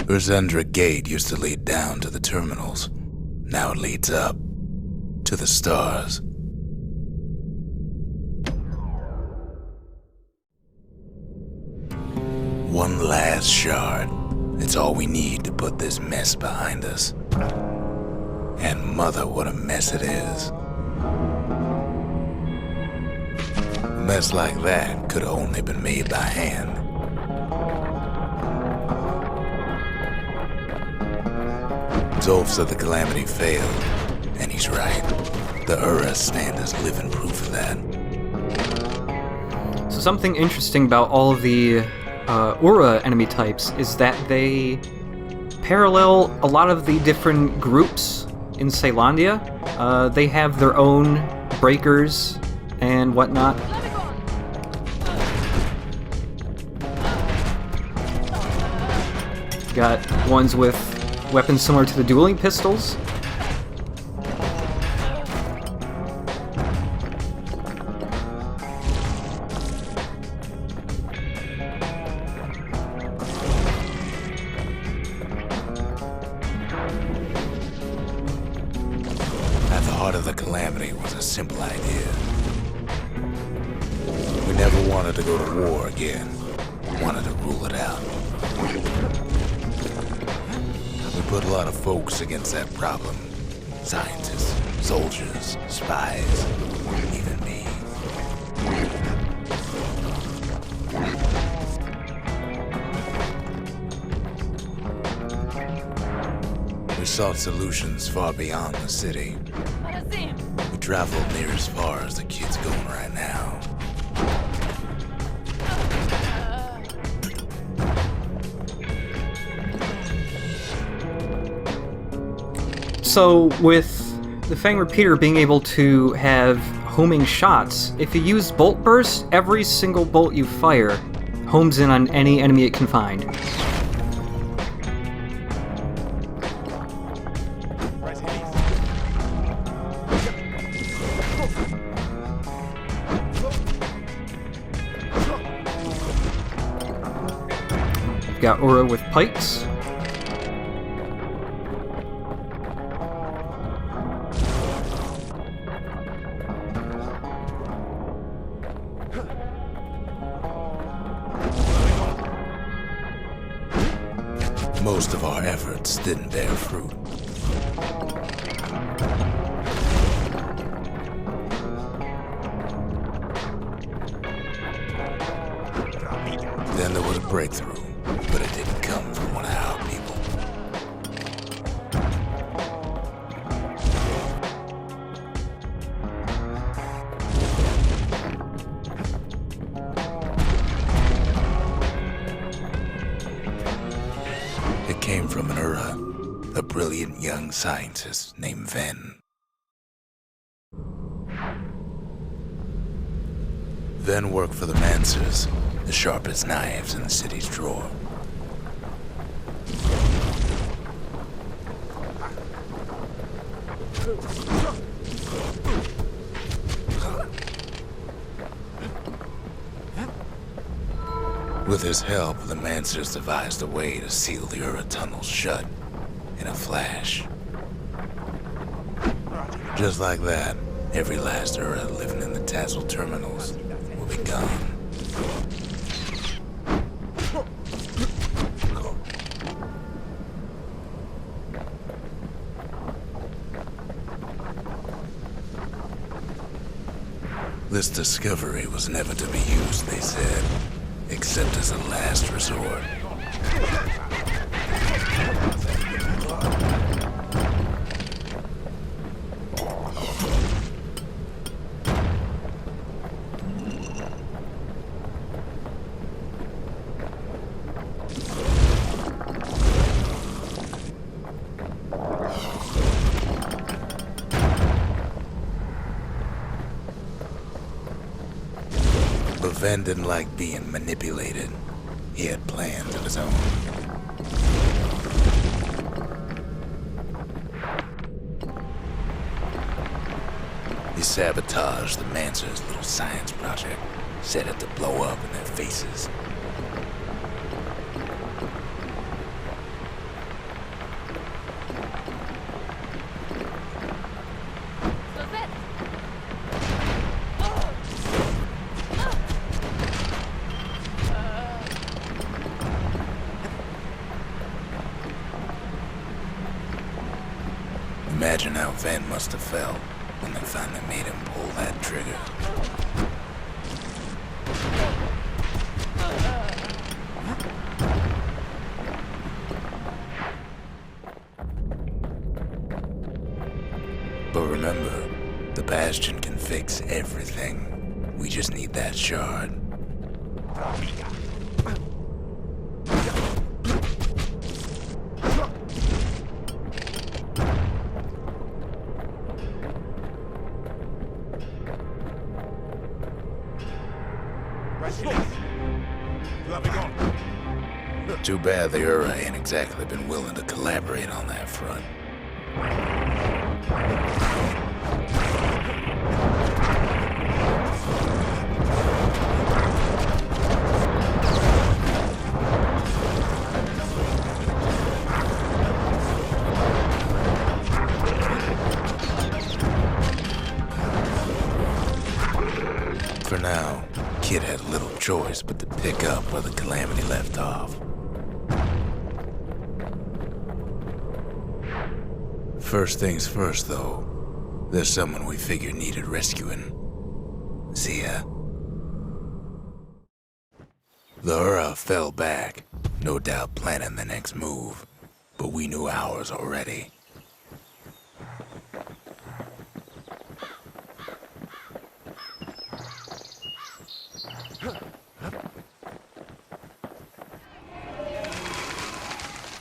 Urzendra Gate used to lead down to the terminals. Now it leads up to the stars. One last shard. It's all we need to put this mess behind us. And mother, what a mess it is. A mess like that could have only been made by hand. Zolf said the Calamity failed, and he's right. The Ura stand as living proof of that. So something interesting about all of the Ura enemy types is that they parallel a lot of the different groups in Caelandia. They have their own breakers and whatnot. Got ones with weapons similar to the dueling pistols. At the heart of the Calamity was a simple idea. We never wanted to go to war again. We wanted to rule it out. We put a lot of folks against that problem. Scientists, soldiers, spies, even me. We sought solutions far beyond the city. We traveled near as far as the kid's going right now. So, with the Fang Repeater being able to have homing shots, if you use bolt burst, every single bolt you fire homes in on any enemy it can find. We've got Ura with pikes. Most of our efforts didn't bear fruit. Then there was a breakthrough, but it didn't come from one of our people. It came from an Ura, a brilliant young scientist named Ven. Ven worked for the Mancers, the sharpest knives in the city's drawer. With his help, the Mancers devised a way to seal the Ura tunnels shut in a flash. Just like that, every last Ura living in the Tassel terminals will be gone. This discovery was never to be used, they said, except as a last resort. But Ven didn't like being manipulated. He had plans of his own. He sabotaged the Mancer's little science project, set it to blow up in their faces. Imagine how Van must have felt when they finally made him pull that trigger. But remember, the Bastion can fix everything. We just need that shard. Too bad the Ura ain't exactly been willing to collaborate on that front. For now, Kid had little choice but to pick up where the Calamity left off. First things first, though. There's someone we figured needed rescuing. Zia. The Ura fell back, no doubt planning the next move, but we knew ours already.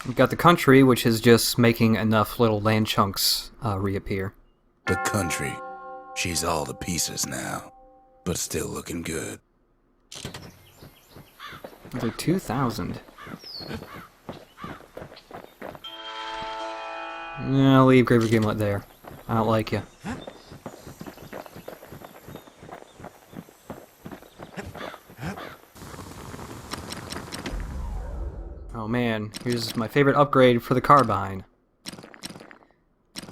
We've got the country, which is just making enough little land chunks reappear. The country. She's all to pieces now, but still looking good. Another 2,000. Yeah, I'll leave Graver Gimlet there. I don't like you. Oh man, here's my favorite upgrade for the carbine.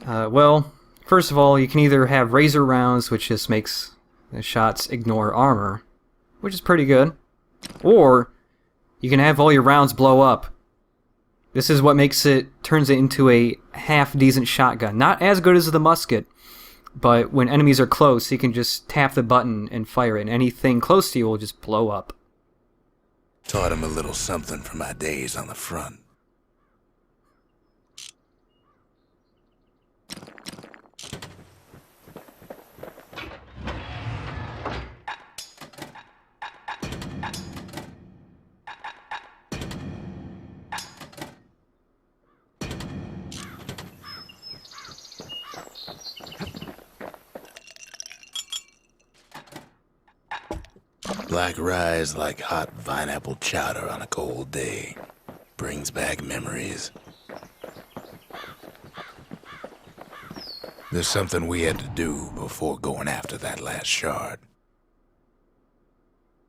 Well, first of all, you can either have razor rounds, which just makes the shots ignore armor, which is pretty good, or you can have all your rounds blow up. This is what turns it into a half-decent shotgun. Not as good as the musket, but when enemies are close, you can just tap the button and fire it, and anything close to you will just blow up. Taught him a little something from my days on the front. Black rye is like hot pineapple chowder on a cold day. Brings back memories. There's something we had to do before going after that last shard.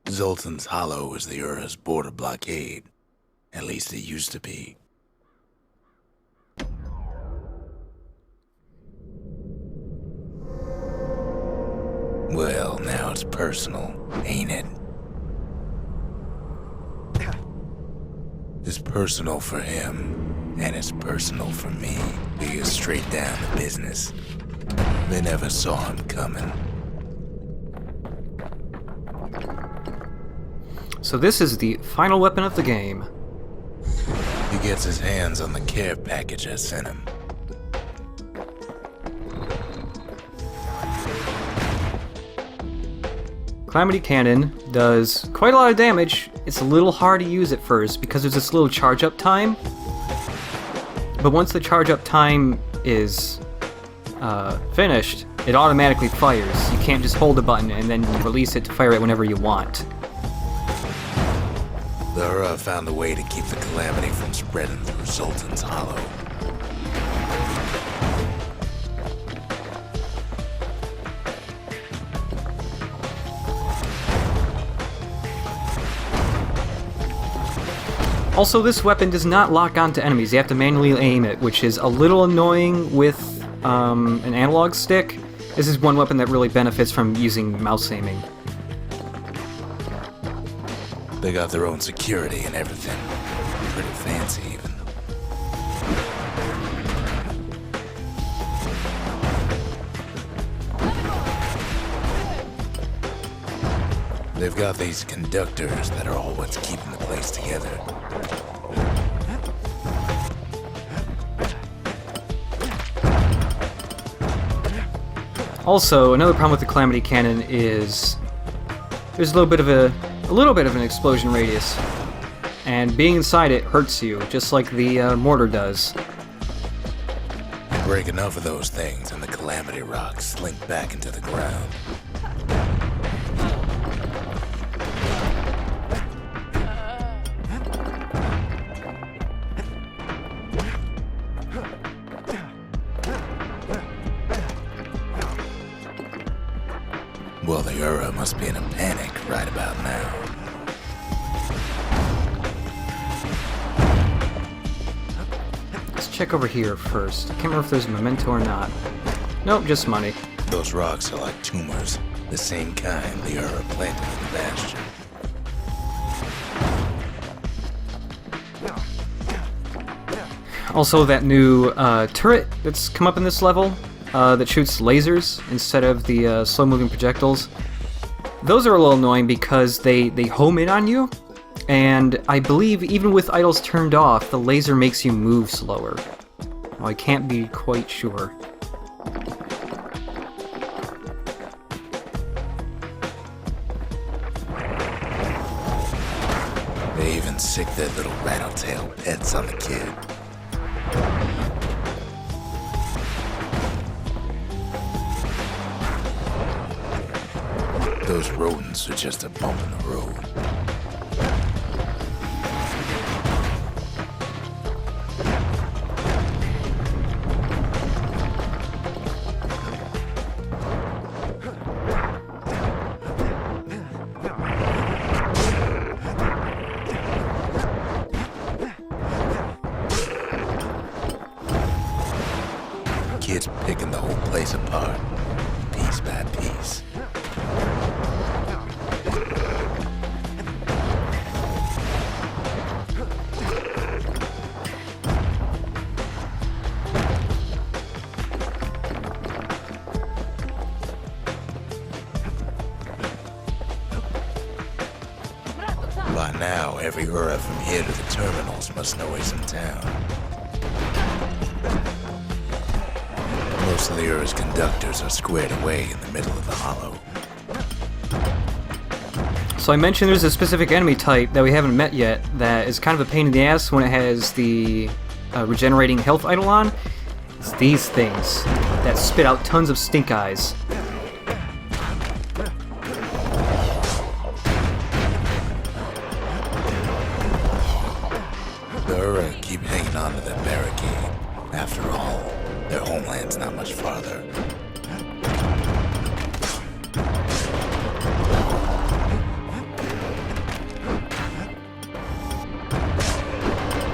Zoltan's Hollow is the Ura's border blockade. At least it used to be. Well, now it's personal, ain't it? It's personal for him, and it's personal for me. We get straight down to business. They never saw him coming. So this is the final weapon of the game. He gets his hands on the care package I sent him. Calamity Cannon does quite a lot of damage. It's a little hard to use at first because there's this little charge-up time. But once the charge-up time is finished, it automatically fires. You can't just hold the button and then release it to fire it whenever you want. The Ura found a way to keep the Calamity from spreading through Zoltan's Hollow. Also, this weapon does not lock onto enemies. You have to manually aim it, which is a little annoying with an analog stick. This is one weapon that really benefits from using mouse aiming. They got their own security and everything. Pretty fancy, even. They've got these conductors that are all what's keeping the place together. Also, another problem with the Calamity cannon is there's a little bit of an explosion radius, and being inside it hurts you, just like the mortar does. Break enough of those things, and the Calamity rocks slink back into the ground. Well, the Ura must be in a panic right about now. Let's check over here first. I can't remember if there's a memento or not. Nope, just money. Those rocks are like tumors, the same kind the Ura planted in the Bastion. Also, that new turret that's come up in this level that shoots lasers instead of the slow-moving projectiles. Those are a little annoying because they home in on you, and I believe even with idles turned off, the laser makes you move slower. Well, I can't be quite sure. They even sick their little rattletail pets on the kid. Those rodents are just a bump in the road. Kids picking the whole place apart, piece by piece. By now, every Ura from here to the terminals must know he's in town. Most of the Ura's conductors are squared away in the middle of the hollow. So I mentioned there's a specific enemy type that we haven't met yet that is kind of a pain in the ass when it has the regenerating health idol on. It's these things that spit out tons of stink eyes. The Ura keep hanging on to that barricade. After all, their homeland's not much farther.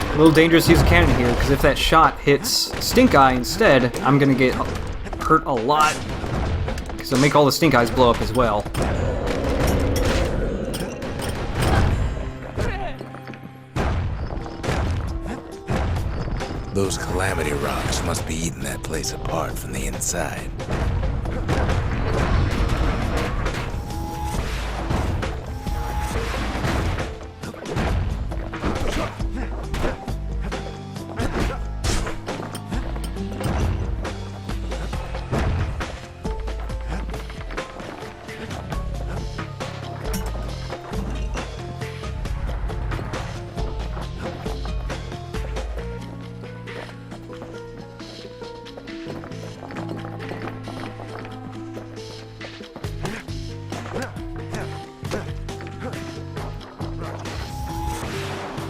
A little dangerous to use a cannon here, because if that shot hits Stink Eye instead, I'm gonna get hurt a lot. Because it'll make all the Stink Eyes blow up as well. Those Calamity rocks must be eating that place apart from the inside.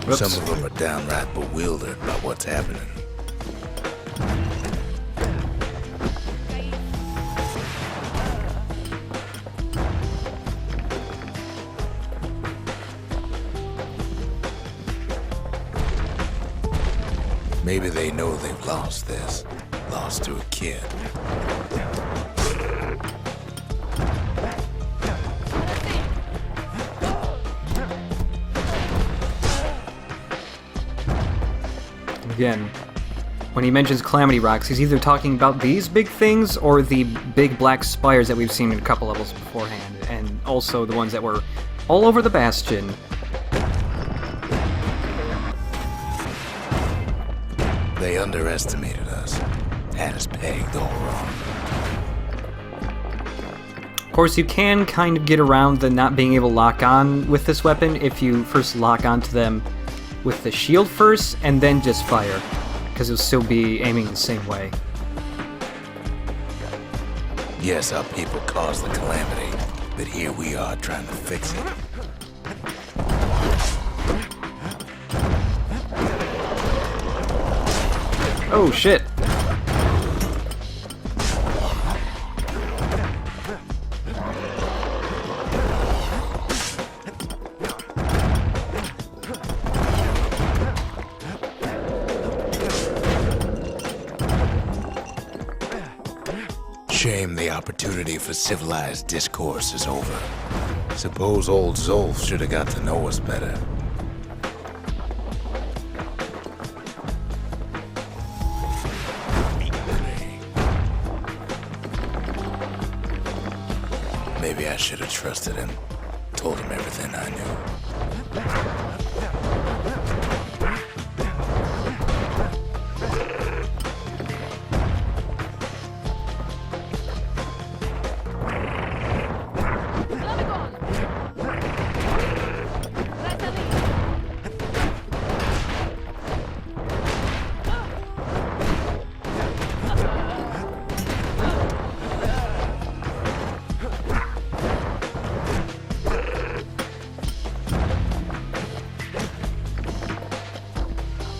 Oops. Some of them are downright bewildered by what's happening. Maybe they know they've lost this. Lost to a kid. Again, when he mentions Calamity Rocks, he's either talking about these big things or the big black spires that we've seen in a couple levels beforehand, and also the ones that were all over the Bastion. They underestimated us. Had us pegged all wrong. Of course, you can kind of get around the not being able to lock on with this weapon if you first lock onto them with the shield first, and then just fire, because it'll still be aiming the same way. Yes, our people caused the calamity, but here we are trying to fix it. Oh, shit. Shame the opportunity for civilized discourse is over. Suppose old Zolf should have got to know us better. Maybe I should have trusted him. Told him everything I knew.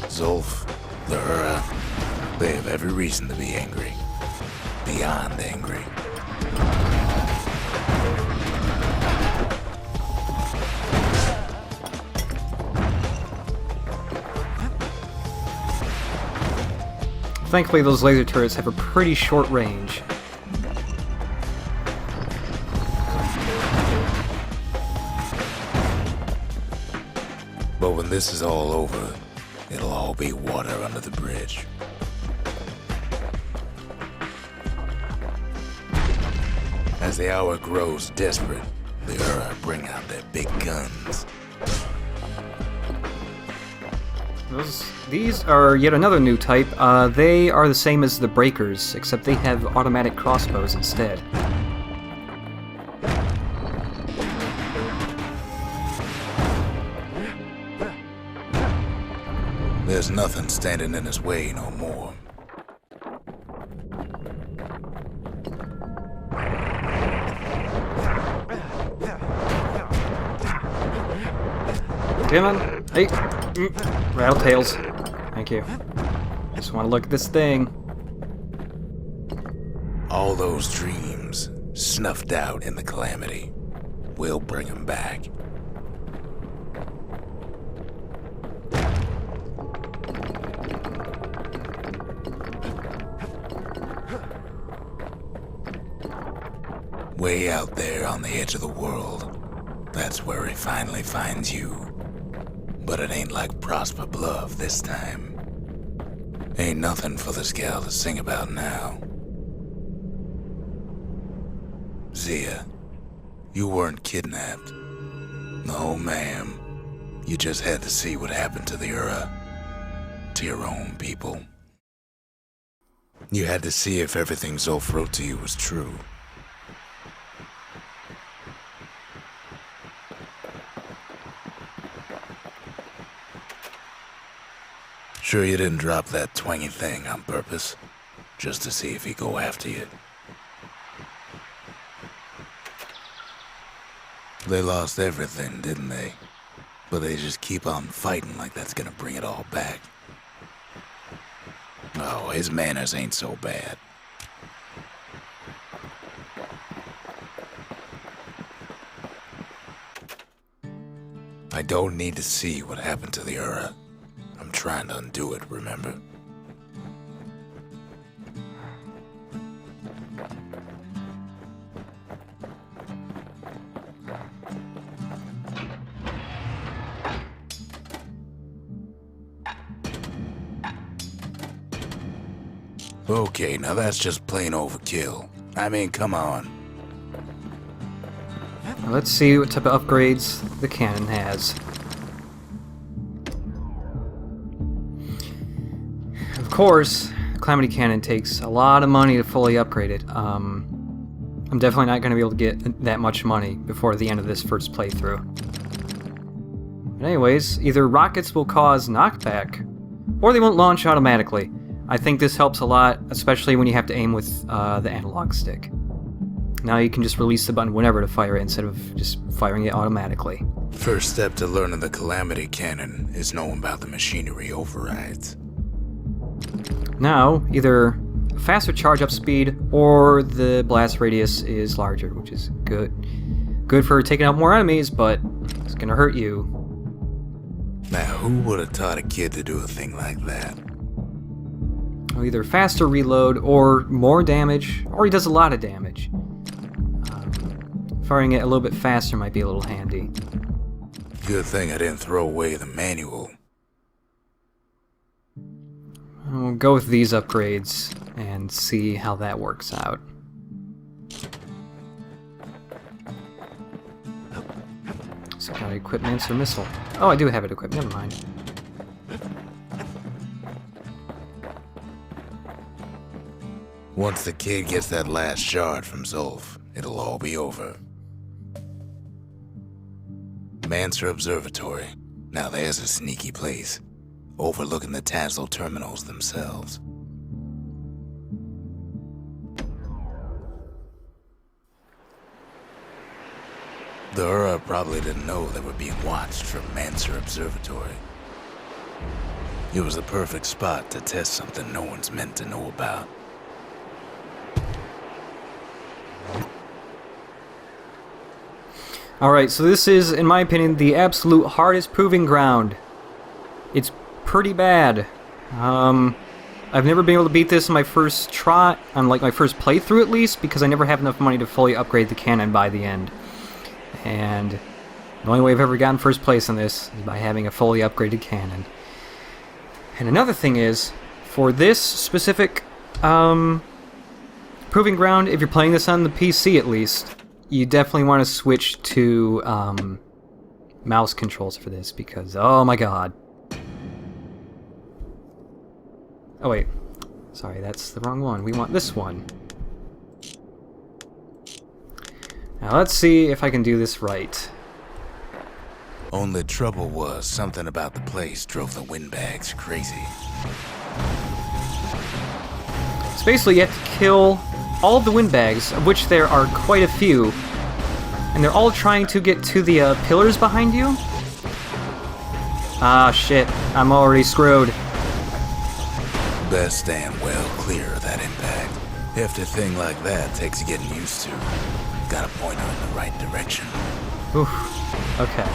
Zolf, the Ura, they have every reason to be angry. Beyond angry. Thankfully, those laser turrets have a pretty short range. But when this is all over, it'll all be water under the bridge. As the hour grows desperate, the Ura bring out their big guns. These are yet another new type. They are the same as the Breakers, except they have automatic crossbows instead. There's nothing standing in his way no more. Come on. Hey. Rattletails. Thank you. Just want to look at this thing. All those dreams snuffed out in the calamity. We'll bring them back. Way out there on the edge of the world, that's where he finally finds you. But it ain't like Prosper Bluff this time. Ain't nothing for this gal to sing about now. Zia, you weren't kidnapped. No, ma'am. You just had to see what happened to the Ura. To your own people. You had to see if everything Zolf wrote to you was true. Sure you didn't drop that twangy thing on purpose, just to see if he'd go after you? They lost everything, didn't they? But they just keep on fighting like that's gonna bring it all back. Oh, his manners ain't so bad. I don't need to see what happened to the Ura. I'm trying to undo it, remember? Okay, now that's just plain overkill. I mean, come on. Let's see what type of upgrades the cannon has. Of course, Calamity Cannon takes a lot of money to fully upgrade it. I'm definitely not going to be able to get that much money before the end of this first playthrough. But anyways, either rockets will cause knockback, or they won't launch automatically. I think this helps a lot, especially when you have to aim with the analog stick. Now you can just release the button whenever to fire it instead of just firing it automatically. First step to learning the Calamity Cannon is knowing about the machinery overrides. Now, either faster charge up speed or the blast radius is larger, which is good. Good for taking out more enemies, but it's gonna hurt you. Now, who would have taught a kid to do a thing like that? Well, either faster reload or more damage, or he does a lot of damage. Firing it a little bit faster might be a little handy. Good thing I didn't throw away the manual. We'll go with these upgrades and see how that works out. So can I equip Mancer Missile? Oh, I do have it equipped, never mind. Once the kid gets that last shard from Zolf, it'll all be over. Mancer Observatory. Now there's a sneaky place, overlooking the Tassel terminals themselves. The Ura probably didn't know they were being watched from Mancer Observatory. It was the perfect spot to test something no one's meant to know about. Alright, so this is, in my opinion, the absolute hardest proving ground. It's pretty bad. I've never been able to beat this in my first try, on like my first playthrough at least, because I never have enough money to fully upgrade the cannon by the end. And the only way I've ever gotten first place in this is by having a fully upgraded cannon. And another thing is, for this specific proving ground, if you're playing this on the PC at least, you definitely want to switch to mouse controls for this, because, oh my god. Oh wait, sorry, that's the wrong one. We want this one. Now let's see if I can do this right. Only trouble was, something about the place drove the windbags crazy. So basically you have to kill all of the windbags, of which there are quite a few, and they're all trying to get to the pillars behind you. Ah shit, I'm already screwed. Best stand well clear of that impact. Hefty thing like that takes getting used to. Gotta point her in the right direction. Oof. Okay.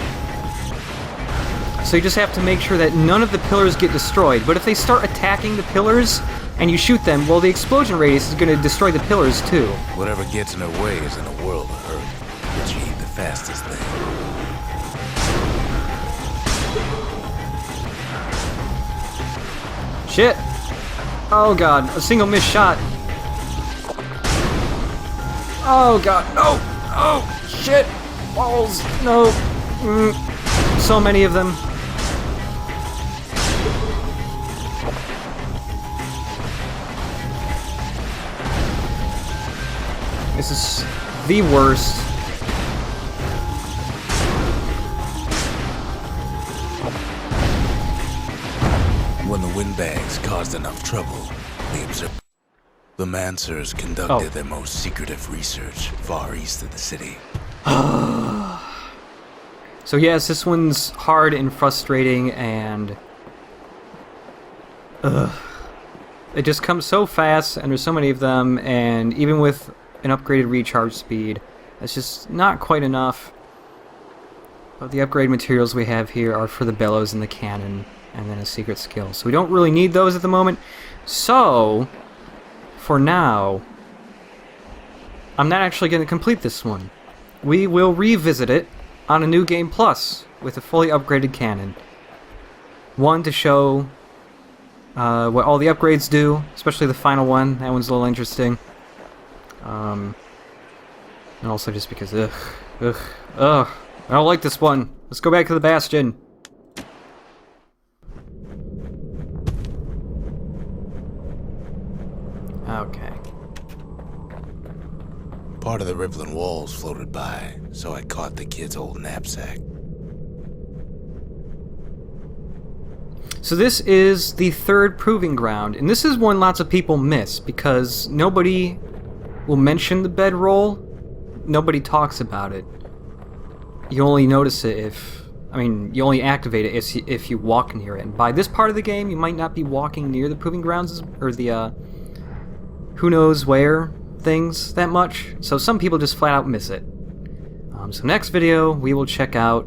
So you just have to make sure that none of the pillars get destroyed, but if they start attacking the pillars and you shoot them, well, the explosion radius is going to destroy the pillars too. Whatever gets in her way is in a world of hurt, but she ain't the fastest thing. Shit! Oh god, a single missed shot. Oh god, no! Oh, shit! Balls, no! So many of them. This is the worst. When the windbags caused enough trouble, the Mancers conducted their most secretive research far east of the city. So yes, this one's hard and frustrating, and it just comes so fast, and there's so many of them, and even with an upgraded recharge speed, it's just not quite enough. But the upgrade materials we have here are for the bellows and the cannon, and then a secret skill. So we don't really need those at the moment. So, for now, I'm not actually going to complete this one. We will revisit it on a New Game Plus with a fully upgraded cannon. One, to show what all the upgrades do, especially the final one. That one's a little interesting. And also just because, Ugh. Ugh. I don't like this one. Let's go back to the Bastion. Okay. Part of the rippling walls floated by, so I caught the kid's old knapsack. So this is the third proving ground, and this is one lots of people miss, because nobody will mention the bedroll. Nobody talks about it. You only notice it you only activate it if you walk near it. And by this part of the game, you might not be walking near the proving grounds, or the, who knows where things that much. So some people just flat out miss it. So next video, we will check out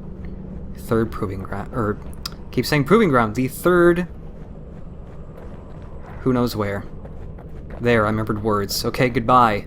third proving ground, or keep saying proving ground, the third, who knows where. There, I remembered words. Okay, goodbye.